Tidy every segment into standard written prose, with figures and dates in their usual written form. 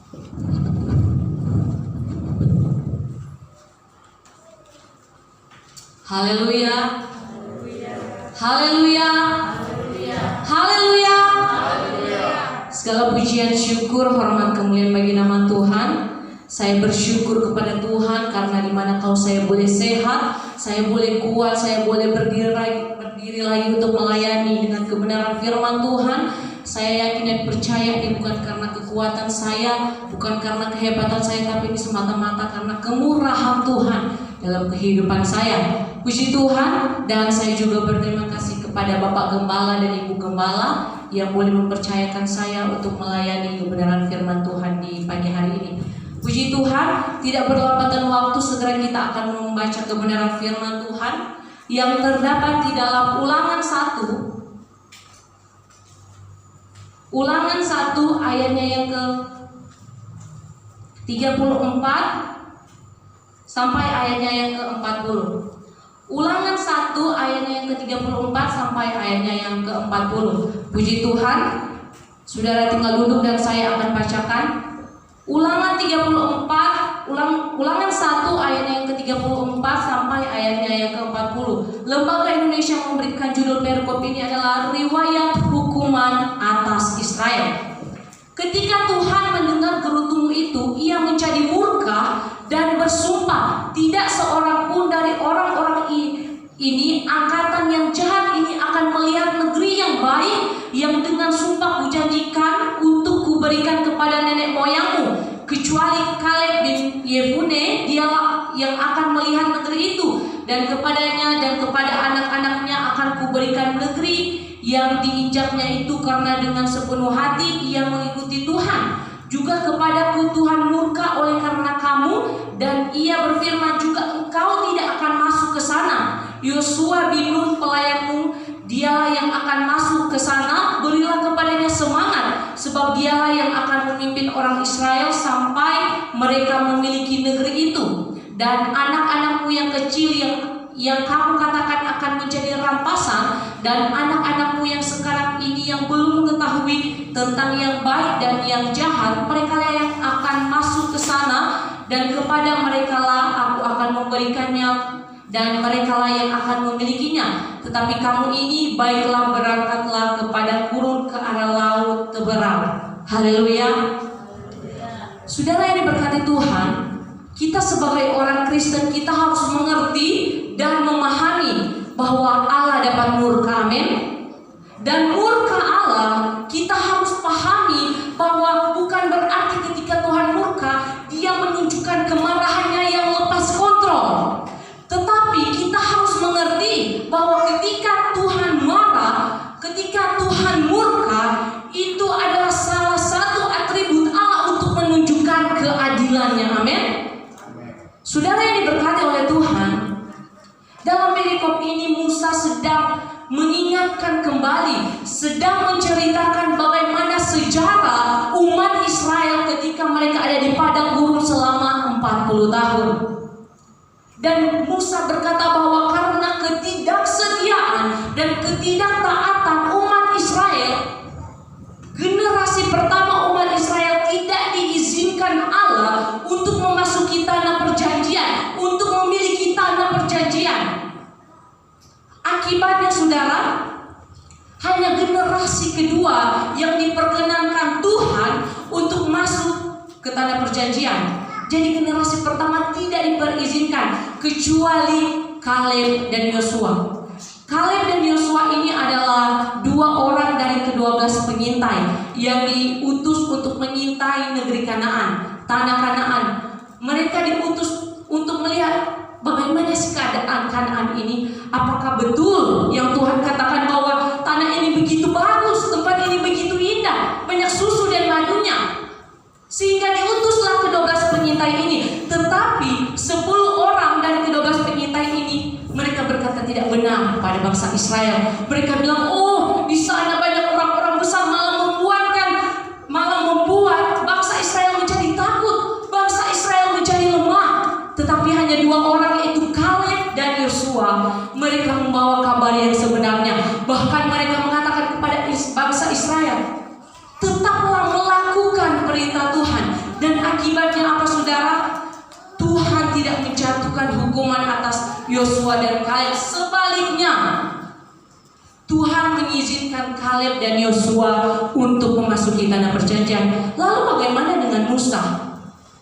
Haleluya. Haleluya. Haleluya. Segala pujian, syukur, hormat, kemuliaan bagi nama Tuhan. Saya bersyukur kepada Tuhan karena di mana Kau saya boleh sehat, saya boleh kuat, saya boleh berdiri lagi untuk melayani dengan kebenaran firman Tuhan. Saya yakin dan percaya ini bukan karena kekuatan saya, bukan karena kehebatan saya, tapi ini semata-mata karena kemurahan Tuhan dalam kehidupan saya. Puji Tuhan. Dan saya juga berterima kasih kepada Bapak Gembala dan Ibu Gembala yang boleh mempercayakan saya untuk melayani kebenaran firman Tuhan di pagi hari ini. Puji Tuhan, tidak berlambatan waktu, segera kita akan membaca kebenaran firman Tuhan yang terdapat di dalam Ulangan 1 ayatnya yang ke 34 sampai ayatnya yang ke 40. Ulangan 1 ayatnya yang ke 34 sampai ayatnya yang ke 40. Puji Tuhan. Saudara tinggal duduk dan saya akan bacakan. Ulangan 1 ayatnya yang ke-34 sampai ayatnya yang ke-40. Lembaga Indonesia memberikan judul perikop ini adalah riwayat hukuman atas Israel. Ketika Tuhan mendengar gerutumu itu, ia menjadi murka dan bersumpah, tidak seorang pun dari orang-orang ini, angkatan yang jahat ini akan melihat negeri yang baik yang dengan sumpah kujanjikan untuk kuberikan kepada nenek moyangmu, kecuali Kaleb bin Yefune, dialah yang akan melihat negeri itu, dan kepadanya dan kepada anak-anaknya akan kuberikan negeri yang diinjaknya itu, karena dengan sepenuh hati ia mengikuti Tuhan. Juga kepadaku Tuhan murka oleh karena kamu, dan ia berfirman juga, engkau tidak akan masuk ke sana. Yosua bin Nun pelayanmu, dialah yang akan masuk ke sana. Berilah kepadanya semangat, sebab dialah yang akan memimpin orang Israel sampai mereka memiliki negeri itu. Dan anak-anakmu yang kecil yang kamu katakan akan menjadi rampasan, dan anak-anakmu yang sekarang ini yang belum mengetahui tentang yang baik dan yang jahat, mereka yang akan masuk ke sana, dan kepada merekalah aku akan memberikannya, dan merekalah yang akan memilikinya. Tetapi kamu ini, baiklah berangkatlah kepada kurun ke arah laut Teberau. Haleluya. Saudara yang diberkati Tuhan, kita sebagai orang Kristen, kita harus mengerti dan memahami bahwa Allah dapat murka, amin. Dan murka Allah, kita harus pahami bahwa bukan berarti ketika Tuhan murka, dia menunjukkan kemarahannya yang lepas kontrol. Tetapi kita harus mengerti bahwa ketika Tuhan marah, ketika Tuhan murka, itu adalah salah satu atribut Allah untuk menunjukkan keadilannya, amin. Saudara yang diberkati oleh Tuhan, dalam perikop ini Musa sedang mengingatkan kembali, sedang menceritakan bagaimana sejarah umat Israel ketika mereka ada di padang gurun selama 40 tahun. Dan Musa berkata bahwa karena ketidaksetiaan dan ketidaktaatan umat Israel, generasi pertama umat Israel tidak diizinkan Allah untuk memasuki tanah perjanjian, untuk memiliki tanah perjanjian. Akibatnya saudara, hanya generasi kedua yang diperkenankan Tuhan untuk masuk ke tanah perjanjian. Jadi generasi pertama tidak diperizinkan, kecuali Kaleb dan Yosua. Kaleb dan Yosua ini adalah dua orang dari ke-12 pengintai yang diutus untuk mengintai negeri Kanaan, tanah Kanaan. Mereka diutus untuk melihat bagaimana sih keadaan Kanaan ini. Apakah betul yang Tuhan katakan bahwa tanah ini begitu bagus, tempat ini begitu indah, banyak susu dan madunya. Sehingga diutuslah ke-12 pengintai ini. Tetapi 10 orang dari ke-12 pengintai ini, mereka berkata tidak benar pada bangsa Israel. Mereka bilang, oh di sana banyak orang-orang besar, malah membuat bangsa Israel menjadi takut, bangsa Israel menjadi lemah. Tetapi hanya 2 orang, yaitu Kaleb dan Yosua, mereka membawa kabar yang sebenarnya. Bahkan mereka mengatakan kepada bangsa Israel, tetaplah melakukan perintah Tuhan dan Yosua dan Kaleb. Sebaliknya, Tuhan mengizinkan Kaleb dan Yosua untuk memasuki tanah perjanjian. Lalu bagaimana dengan Musa?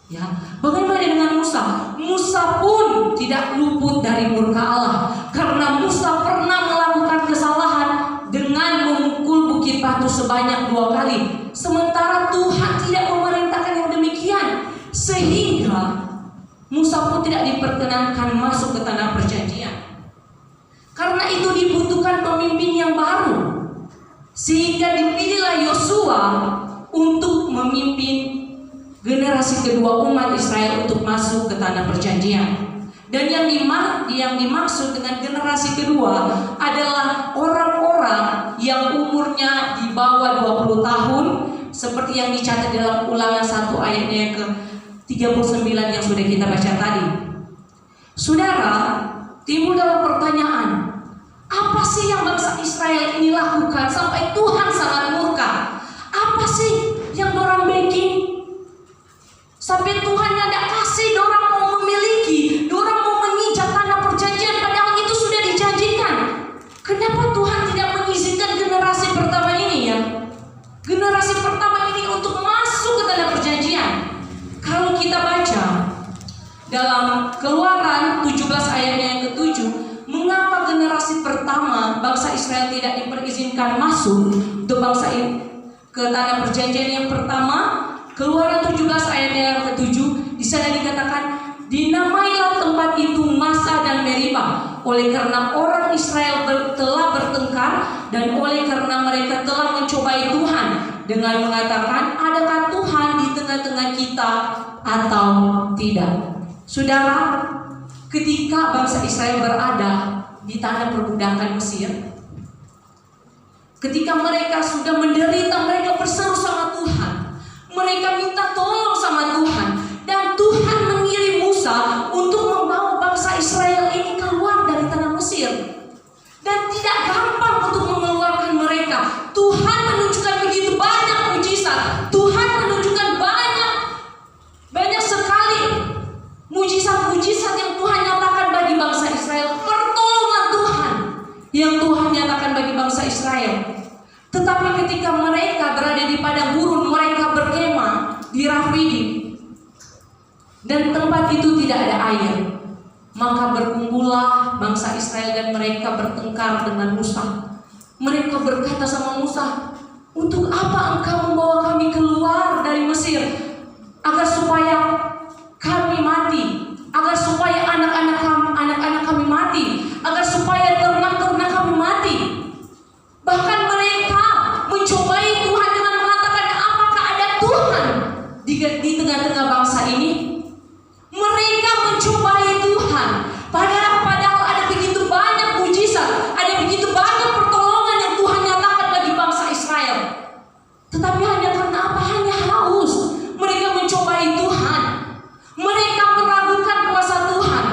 Ya, bagaimana dengan Musa? Musa pun tidak luput dari murka Allah, karena Musa pernah melakukan kesalahan dengan memukul bukit batu sebanyak 2 kali. Sementara Tuhan tidak memerintahkan yang demikian, sehingga Musa pun tidak diperkenankan masuk ke tanah perjanjian. Karena itu dibutuhkan pemimpin yang baru, sehingga dipilihlah Yosua untuk memimpin generasi kedua umat Israel untuk masuk ke tanah perjanjian. Dan yang dimaksud dengan generasi kedua adalah orang-orang yang umurnya di bawah 20 tahun, seperti yang dicatat dalam Ulangan 1 ayatnya yang ke-39 yang sudah kita baca tadi. Saudara, timbul dalam pertanyaan, apa sih yang bangsa Israel ini lakukan sampai Tuhan sangat murka? Apa sih yang dorang bikin sampai Tuhan yang tidak kasih dorang mau memiliki, dorang mau menginjak tanah perjanjian, padahal itu sudah dijanjikan? Kenapa Tuhan tidak mengizinkan generasi pertama ini, ya? Generasi pertama ini untuk masuk ke tanah perjanjian. Kalau kita baca dalam Keluaran 17 ayatnya yang ke-7, mengapa generasi pertama bangsa Israel tidak diperizinkan masuk untuk bangsa ke tanah perjanjian yang pertama? Keluaran 17 ayatnya yang ke-7, di sana dikatakan, dinamailah tempat itu Masa dan Meribah, oleh karena orang Israel telah bertengkar dan oleh karena mereka telah mencobai Tuhan dengan mengatakan, adakah Tuhan di tengah-tengah kita atau tidak? Saudara, ketika bangsa Israel berada di tanah perbudakan Mesir, ketika mereka sudah menderita, mereka berseru sama Tuhan, mereka minta tolong sama Tuhan, dan Tuhan mengirim Musa untuk membawa bangsa Israel ini keluar dari tanah Mesir. Dan tidak gampang untuk mengeluarkan mereka. Tuhan menunjukkan begitu banyak mujizat. Tuhan menunjukkan banyak sekali mujizat-mujizat yang Tuhan nyatakan bagi bangsa Israel. Pertolongan Tuhan yang Tuhan nyatakan bagi bangsa Israel. Tetapi ketika mereka berada di padang gurun, mereka berkemah di Rafidim, dan tempat itu tidak ada air, maka berkumpullah bangsa Israel dan mereka bertengkar dengan Musa. Mereka berkata sama Musa, untuk apa engkau membawa kami keluar dari Mesir? Agar supaya kami mati, agar supaya anak-anak kami mati, agar supaya ternak-ternak kami mati. Bahkan mereka mencobai Tuhan dengan mengatakan, apakah ada Tuhan di tengah-tengah bangsa ini? Mereka mencobai Tuhan, padahal ada begitu banyak mujizat, ada begitu banyak pertolongan yang Tuhan nyatakan bagi bangsa Israel. Tetapi hanya karena apa? Hanya haus. Mereka mencobai Tuhan, mereka meragukan kuasa Tuhan.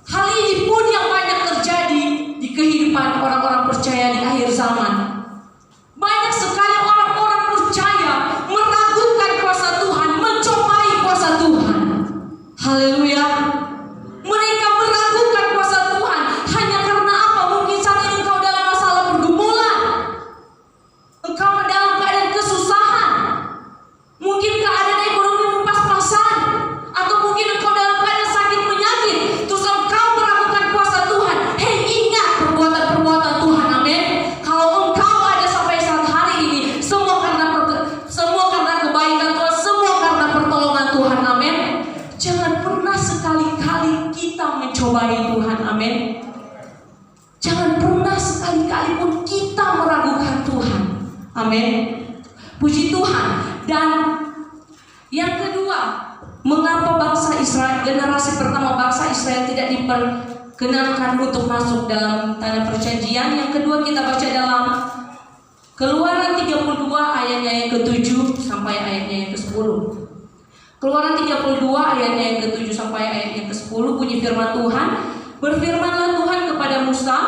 Hal ini pun yang banyak terjadi di kehidupan orang-orang percaya di akhir zaman. Banyak sekali orang-orang percaya meragukan kuasa Tuhan, mencobai kuasa Tuhan. Haleluya. Mereka meragukan kuasa Tuhan hanya karena apa? Mungkin saat ini engkau dalam masalah pergumulan, engkau dalam keadaan kesusahan, mungkin keadaan ekonomi pas-pasan, atau mungkin engkau dalam keadaan sakit penyakit, terus engkau meragukan kuasa Tuhan. Hei, ingat perbuatan-perbuatan Tuhan, amin. Kalau engkau ada sampai saat hari ini, semua karena kebaikan Tuhan, semua karena pertolongan Tuhan, amin. Jangan pernah sekali-kali kita mencobai Tuhan, amin. Jangan pernah sekali-kali pun kita meragukan Tuhan, amin. Puji Tuhan. Dan yang kedua, mengapa bangsa Israel, generasi pertama bangsa Israel tidak diperkenankan untuk masuk dalam tanah perjanjian? Yang kedua kita baca dalam Keluaran 32 ayatnya yang ke-7 sampai ayatnya yang ke-10. Keluaran 32 ayatnya yang ke-7 sampai ayatnya yang ke-10 bunyi firman Tuhan. Berfirmanlah Tuhan kepada Musa,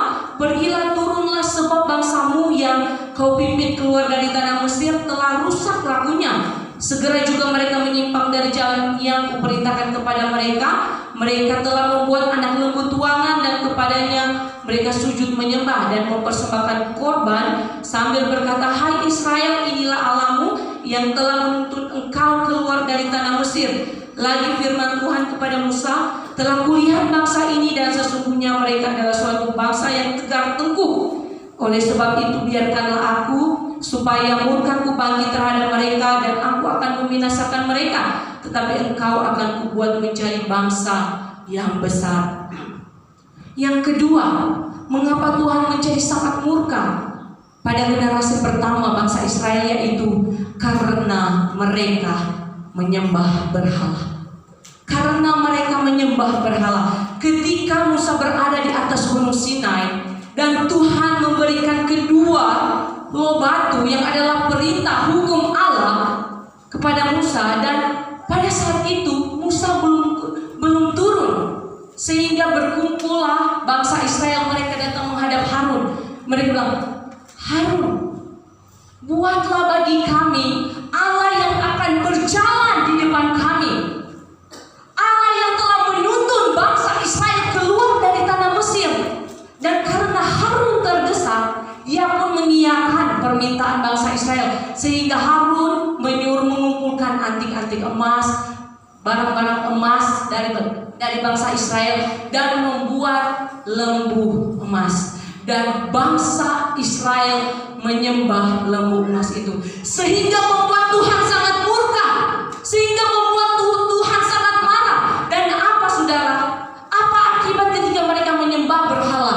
pergilah turunlah sebab bangsamu yang kau pimpin keluar dari tanah Mesir telah rusak lakunya. Segera juga mereka menyimpang dari jalan yang kuperintahkan kepada mereka. Mereka telah membuat anak lembu tuangan dan kepadanya. Mereka sujud menyembah dan mempersembahkan korban sambil berkata, "Hai Israel, inilah Allahmu yang telah menuntun engkau keluar dari tanah Mesir." Lagi firman Tuhan kepada Musa, "Telah kulihat bangsa ini dan sesungguhnya mereka adalah suatu bangsa yang tegar tengkuk. Oleh sebab itu biarkanlah aku supaya murkaku bangkit terhadap mereka dan aku akan membinasakan mereka. Tetapi engkau akan kubuat menjadi bangsa yang besar." Yang kedua, mengapa Tuhan menjadi sangat murka pada generasi pertama bangsa Israel, yaitu karena mereka menyembah berhala. Karena mereka menyembah berhala. Ketika Musa berada di atas gunung Sinai dan Tuhan memberikan kedua loh batu yang adalah perintah hukum Allah kepada Musa, dan pada saat itu Musa belum turun, sehingga berkumpullah bangsa Israel. Mereka datang menghadap Harun. Mereka bilang, "Harun, buatlah bagi kami Allah yang akan berjalan di depan kami, Allah yang telah menuntun bangsa Israel keluar dari tanah Mesir." Dan karena Harun terdesak, dia pun mengiyakan permintaan bangsa Israel, sehingga Harun menyuruh mengumpulkan anting-anting emas, barang-barang emas dari bangsa Israel, dan membuat lembu emas. Dan bangsa Israel menyembah lembu emas itu, sehingga membuat Tuhan sangat murka, sehingga membuat Tuhan sangat marah. Dan apa saudara? Apa akibat ketika mereka menyembah berhala?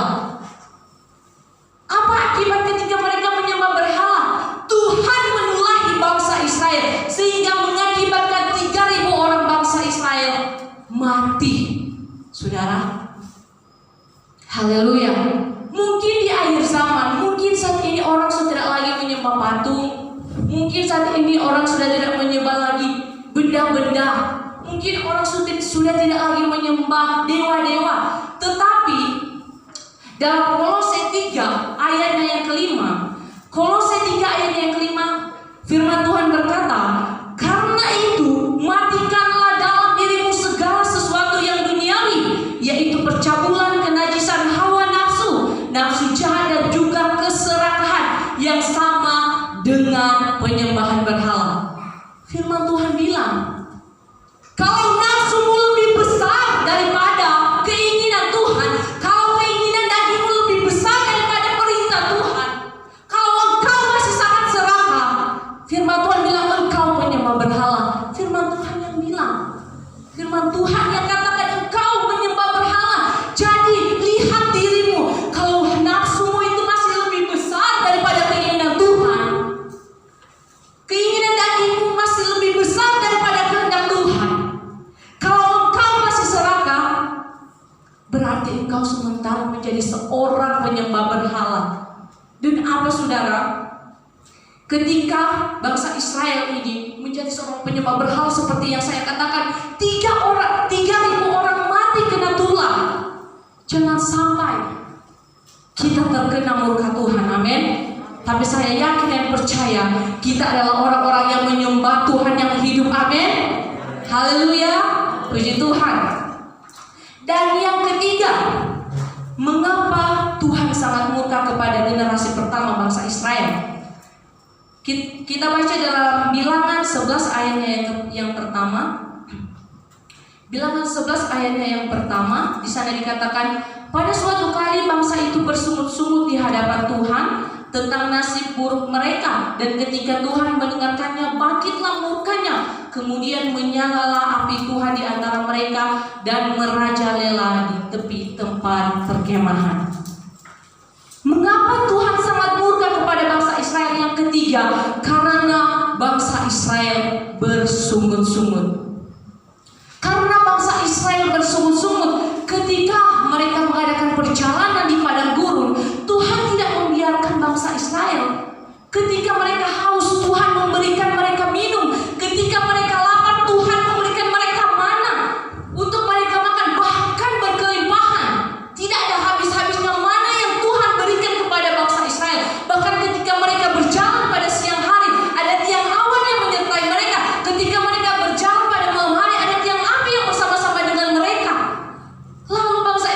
Apa akibat ketika mereka menyembah berhala? Tuhan menulahi bangsa Israel, sehingga mengakibatkan 3.000 orang bangsa Israel mati. Saudara, haleluya. Mungkin di akhir zaman, mungkin saat ini orang sudah tidak lagi menyembah patung, mungkin saat ini orang sudah tidak menyembah lagi benda-benda, mungkin orang sudah tidak lagi menyembah dewa-dewa. Tetapi dalam Kolose 3 ayatnya yang kelima, Kolose 3 ayatnya yang kelima, firman Tuhan berkata, "Karena itu matikanlah dalam dirimu segala sesuatu yang duniawi, yaitu percabulan, kenajisan, hawa nafsu jahat, dan juga keserakahan yang sama dengan penyembahan berhala." Firman Tuhan bilang, kalau nafsumu lebih besar daripada keinginan Tuhan, kalau keinginan dagingmu lebih besar daripada perintah Tuhan, kalau engkau masih sangat serakah, firman Tuhan bilang engkau menyembah berhala. Firman Tuhan yang bilang, firman Tuhan yang katakan engkau menyembah berhala. Jadi lihat dirimu, kalau nafsumu itu masih lebih besar daripada keinginan Tuhan, keinginan dagingmu masih lebih besar daripada kehendak Tuhan, kalau engkau masih serakah, berarti engkau sementara menjadi seorang penyembah berhala. Dan apa saudara? Ketika bangsa Israel ini menjadi seorang penyembah berhala seperti yang saya katakan, 3.000 orang mati kena tulah. Jangan sampai kita terkena murka Tuhan, amin. Tapi saya yakin dan percaya kita adalah orang-orang yang menyembah Tuhan yang hidup, amin. Haleluya, puji Tuhan. Dan yang ketiga, mengapa Tuhan sangat murka kepada generasi pertama bangsa Israel? Kita baca dalam Bilangan 11 ayatnya yang pertama. Bilangan 11 ayatnya yang pertama, di sana dikatakan, "Pada suatu kali bangsa itu bersungut-sungut di hadapan Tuhan tentang nasib buruk mereka, dan ketika Tuhan mendengarkannya, bangkitlah murkanya. Kemudian menyalalah api Tuhan di antara mereka dan merajalela di tepi tempat perkemahan." Mengapa Tuhan sangat murka kepada bangsa Israel? Yang ketiga, karena bangsa Israel bersungut-sungut. Karena bangsa Israel bersungut-sungut ketika mereka mengadakan perjalanan di padang gurun, Tuhan tidak membiarkan bangsa Israel. Ketika mereka haus, Tuhan memberikan mereka minum. Ketika mereka lapar, Tuhan memberikan mereka mana untuk mereka makan, bahkan berkelimpahan. Tidak ada habis-habisnya mana yang Tuhan berikan kepada bangsa Israel. Bahkan ketika mereka berjalan pada siang hari, ada tiang awan yang menyertai mereka. Ketika mereka berjalan pada malam hari, ada tiang api yang bersama-sama dengan mereka. Lalu bangsa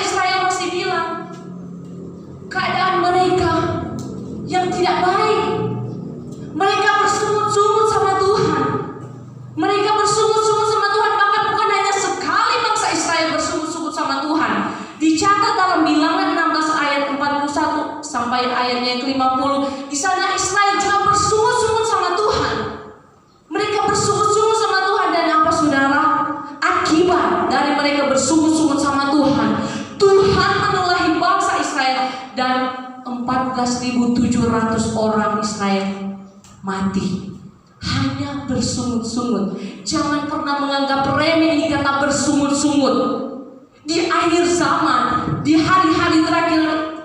ayatnya yang ke-50. Di sana Israel juga bersungut-sungut sama Tuhan. Mereka bersungut-sungut sama Tuhan, dan apa saudara? Akibat dari mereka bersungut-sungut sama Tuhan, Tuhan menulahi bangsa Israel dan 14.700 orang Israel mati. Hanya bersungut-sungut. Jangan pernah menganggap remeh ini kata bersungut-sungut. Di akhir zaman, di hari-hari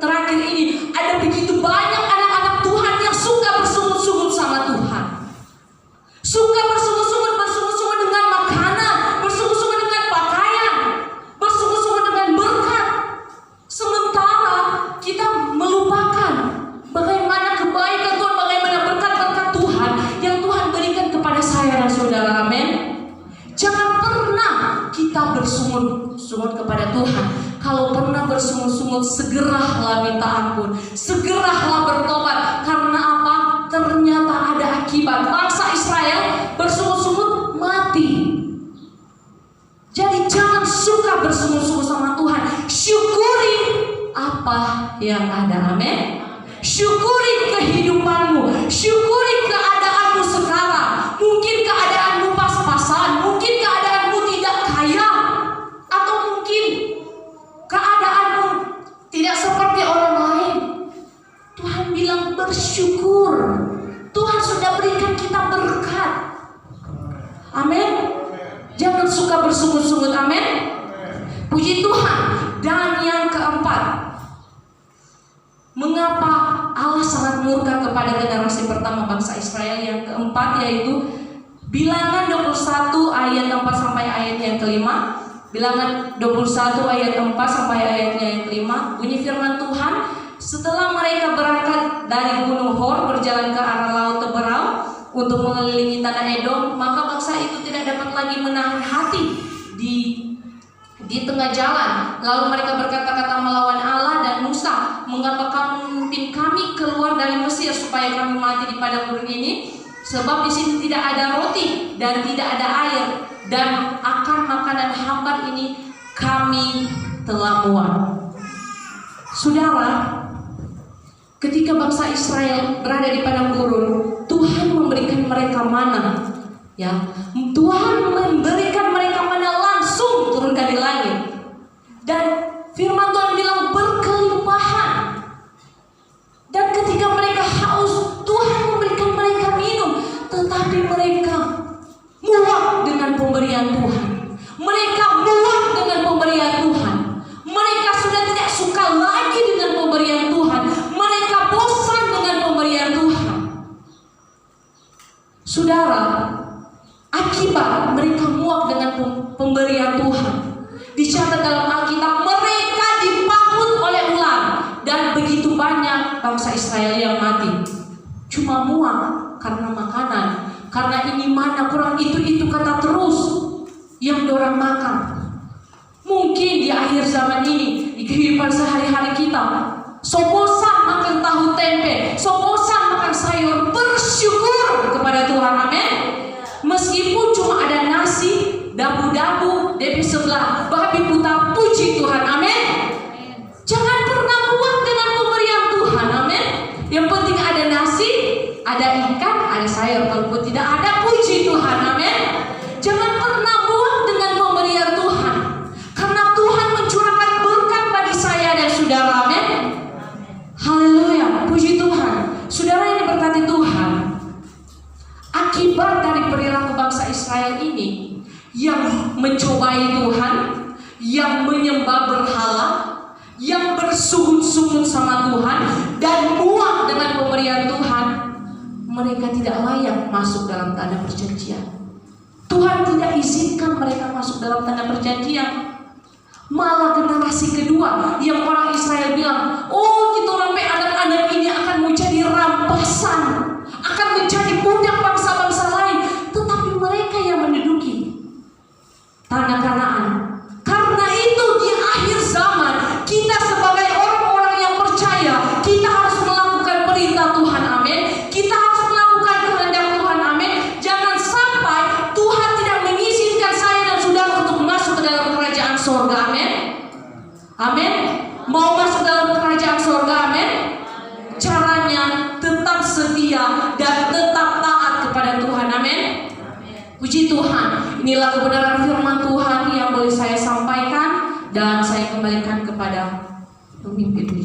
terakhir ini, ada begitu banyak anak-anak Tuhan yang suka bersungut-sungut sama Tuhan. Suka bersungut-sungut dengan makanan, bersungut-sungut dengan pakaian, bersungut-sungut dengan berkat. Sementara kita melupakan bagaimana kebaikan Tuhan, bagaimana berkat-berkat Tuhan yang Tuhan berikan kepada saya dan saudara. Amin. Jangan pernah kita bersungut-sungut kepada Tuhan. Kalau pernah bersungut-sungut, segeralah minta ampun, segeralah bertobat. Karena apa? Ternyata ada akibat. Bangsa Israel bersungut-sungut mati. Jadi jangan suka bersungut-sungut sama Tuhan. Syukuri apa yang ada. Amin. Syukuri kehidupanmu, syukuri keadaanmu sekarang. Mungkin keadaanmu pas-pasan, mungkin keadaanmu tidak kaya, atau mungkin keadaanmu tidak seperti orang lain. Tuhan bilang bersyukur. Tuhan sudah berikan kita berkat. Amin. Jangan suka bersungut-sungut. Amin. Puji Tuhan. Dan yang keempat, mengapa Allah sangat murka kepada generasi pertama bangsa Israel? Yang keempat yaitu Bilangan 21 ayat 4 sampai ayat yang kelima. Bilangan 21 ayat 4 sampai ayatnya yang kelima. Bunyi firman Tuhan, setelah mereka berangkat dari Gunung Hor berjalan ke arah Laut Teberau untuk mengelilingi tanah Edom, maka bangsa itu tidak dapat lagi menahan hati di tengah jalan. Lalu mereka berkata-kata melawan Allah dan Musa, mengapa kamu memimpin kami keluar dari Mesir supaya kami mati di padang gurun ini? Sebab di sini tidak ada roti dan tidak ada air, dan akan makanan hambar ini kami telah muak. Saudara, ketika bangsa Israel berada di padang gurun, Tuhan memberikan mereka mana? Ya, Tuhan memberikan mereka mana langsung turun dari langit. Dan firman Tuhan bilang berkelimpahan. Dan ketika mereka haus, Tuhan memberikan mereka minum. Tetapi mereka muak dengan pemberian Tuhan. Mereka muak dengan pemberian Tuhan. Mereka sudah tidak suka lagi dengan pemberian Tuhan. Mereka bosan dengan pemberian Tuhan. Saudara, akibat mereka muak dengan pemberian Tuhan, dicatat dalam Alkitab mereka dipangut oleh ular, dan begitu banyak bangsa Israel yang mati. Cuma muak karena makanan, karena ini mana kurang itu kata terus yang dorang makan. Mungkin di akhir zaman ini, di kehidupan sehari-hari kita, so bosan makan tahu tempe, so bosan makan sayur, bersyukur kepada Tuhan. Amin. Meskipun cuma ada nasi, dabu-dabu, DP sebelah, babi buta, puji Tuhan. Amin. Jangan pernah muak dengan pemberian Tuhan. Amin. Yang penting ada nasi, ada ikan, ada sayur. Kalaupun tidak ada, puji Tuhan. Amin. Jangan pernah muak dengan pemberian Tuhan, karena Tuhan mencurahkan berkat bagi saya dan saudara. Amin. Haleluya, puji Tuhan. Saudara yang diberkati Tuhan, akibat dari perilaku bangsa Israel ini yang mencobai Tuhan, yang menyembah berhala, yang bersungut-sungut sama Tuhan, dan muak dengan pemberian Tuhan, mereka tidak layak masuk dalam tanah perjanjian. Tuhan tidak izinkan mereka masuk dalam tanah perjanjian. Malah generasi kedua yang orang Israel bilang, oh kita orang anak-anak ini akan menjadi rampasan, akan menjadi budak bangsa-bangsa lain. Tetapi mereka yang menduduki tanah Kanaan. Karena itu di akhir zaman, kita sebagai orang-orang yang percaya, kita harus melakukan perintah Tuhan. Amin. Kita harus melakukan kehendak Tuhan. Amin. Jangan sampai Tuhan tidak mengizinkan saya dan saudara untuk masuk ke dalam kerajaan surga. Amin. Amin. Mau masuk dalam kerajaan surga. Amin. Jangan setia dan tetap taat kepada Tuhan. Amin. Puji Tuhan. Inilah kebenaran firman Tuhan yang boleh saya sampaikan dan saya kembalikan kepada pemimpin.